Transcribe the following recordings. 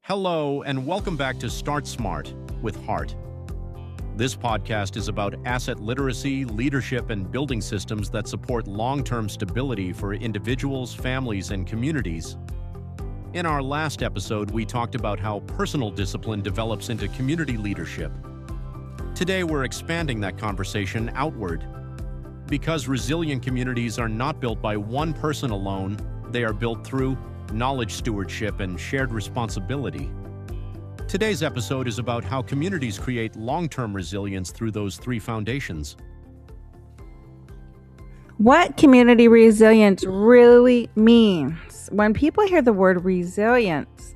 Hello, and welcome back to Start Smart with Heart. This podcast is about asset literacy, leadership, and building systems that support long-term stability for individuals, families, and communities. In our last episode, we talked about how personal discipline develops into community leadership. Today, we're expanding that conversation outward. Because resilient communities are not built by one person alone, they are built through knowledge stewardship and shared responsibility. Today's episode is about how communities create long-term resilience through those three foundations. What community resilience really means. When people hear the word resilience,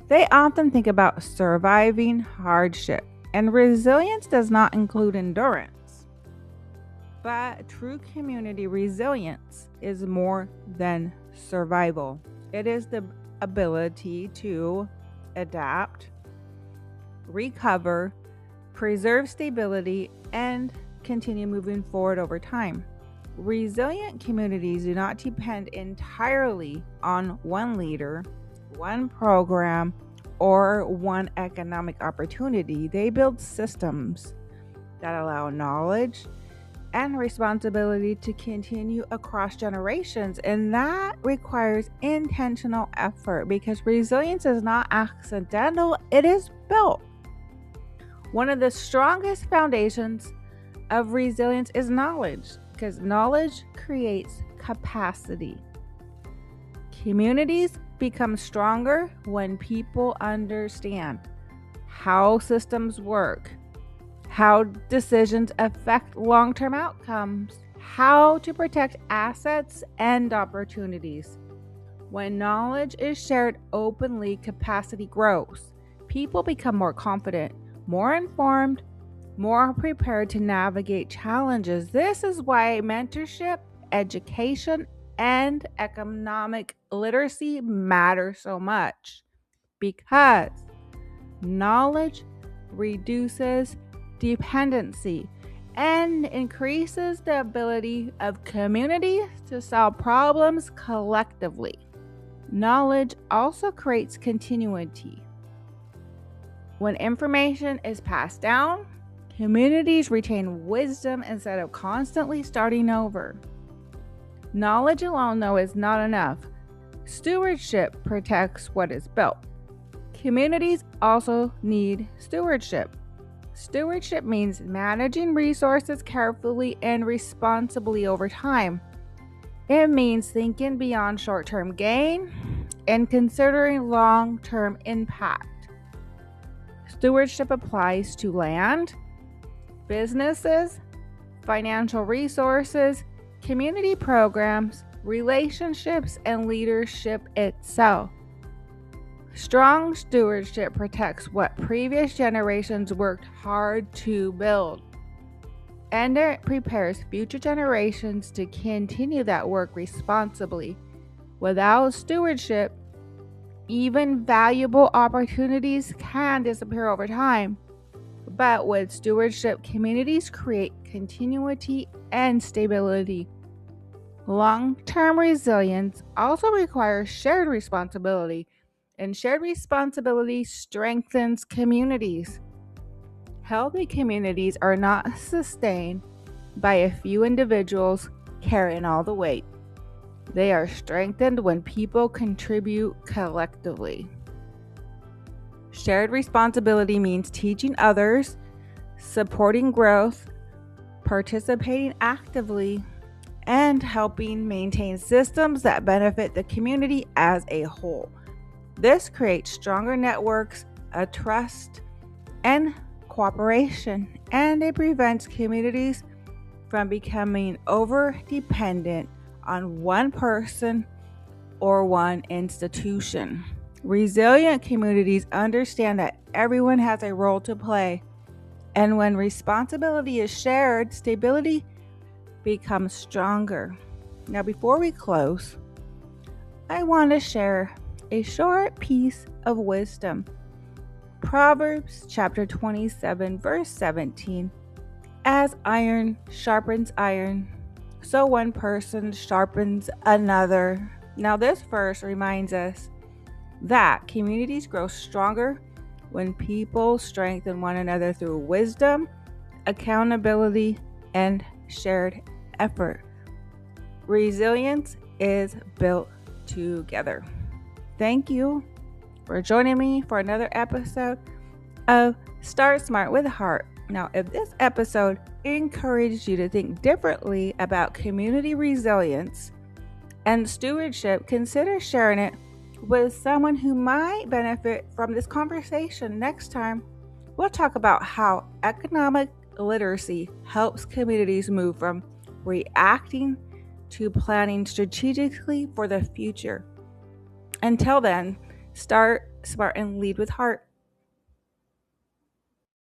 they often think about surviving hardship, and resilience does not include endurance. But true community resilience is more than survival. It is the ability to adapt, recover, preserve stability, and continue moving forward over time. Resilient communities do not depend entirely on one leader, one program, or one economic opportunity. They build systems that allow knowledge and responsibility to continue across generations, and that requires intentional effort because resilience is not accidental, it is built. One of the strongest foundations of resilience is knowledge, because knowledge creates capacity. Communities become stronger when people understand how systems work, how decisions affect long-term outcomes, how to protect assets and opportunities. When knowledge is shared openly, capacity grows. People become more confident, more informed, more prepared to navigate challenges. This is why mentorship, education, and economic literacy matter so much, because knowledge reduces dependency and increases the ability of communities to solve problems collectively. Knowledge also creates continuity. When information is passed down, communities retain wisdom instead of constantly starting over. Knowledge alone, though, is not enough. Stewardship protects what is built. Communities also need stewardship. Stewardship means managing resources carefully and responsibly over time. It means thinking beyond short-term gain and considering long-term impact. Stewardship applies to land, businesses, financial resources, community programs, relationships, and leadership itself. Strong stewardship protects what previous generations worked hard to build, and it prepares future generations to continue that work responsibly. Without stewardship, even valuable opportunities can disappear over time. But with stewardship, communities create continuity and stability. Long-term resilience also requires shared responsibility, and shared responsibility strengthens communities. Healthy communities are not sustained by a few individuals carrying all the weight. They are strengthened when people contribute collectively. Shared responsibility means teaching others, supporting growth, participating actively, and helping maintain systems that benefit the community as a whole. This creates stronger networks, a trust, and cooperation, and it prevents communities from becoming over-dependent on one person or one institution. Resilient communities understand that everyone has a role to play, and when responsibility is shared, stability becomes stronger. Now, before we close, I want to share a short piece of wisdom. Proverbs chapter 27, verse 17. As iron sharpens iron, so one person sharpens another. Now, this verse reminds us that communities grow stronger when people strengthen one another through wisdom, accountability, and shared effort. Resilience is built together. Thank you for joining me for another episode of Start Smart with Heart. Now, if this episode encouraged you to think differently about community resilience and stewardship, consider sharing it with someone who might benefit from this conversation. Next time, we'll talk about how economic literacy helps communities move from reacting to planning strategically for the future. Until then, start smart and lead with heart.